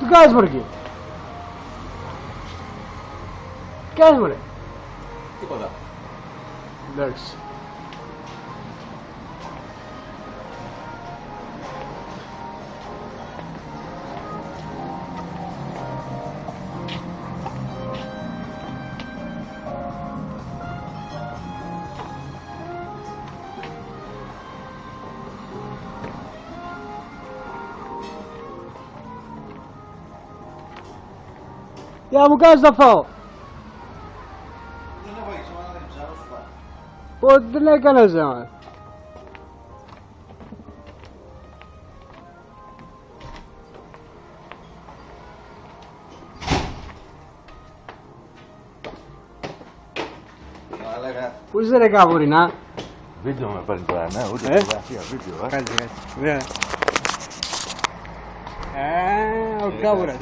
Τι κάνεις μωρέ εκεί? Τι κάνεις μωρέ? Τίποτα. Εντάξει. Για μου κάνεις να φάω. Δεν έχω έξω, αλλά δεν ψάρω σου πάω. Πότε δεν έκανες άμα. Πού είσαι ρε καβουρινά? Βίντεο με παίρνει τώρα, ναι, ούτε φωτογραφία, βίντεο. Κάτσε, ναι. Ο κάβουρας.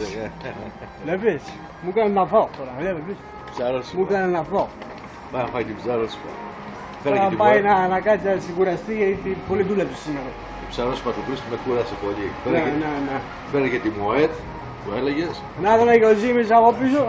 Βλέπεις, μου έκανε να φάω τώρα, βλέπεις. Ψάρος σου Μου έκανε να φάω. πάει να φάει την ψάρο σου. Τώρα πάει να κάτσει να σιγουραστεί γιατί πολύ δούλεψε σήμερα. Η ψάρο σου πατουκούς με κούρασε πολύ. Ναι. Φέρε και τη Μοέτ που έλεγες. Να δω και ο Ζήμης από πίσω.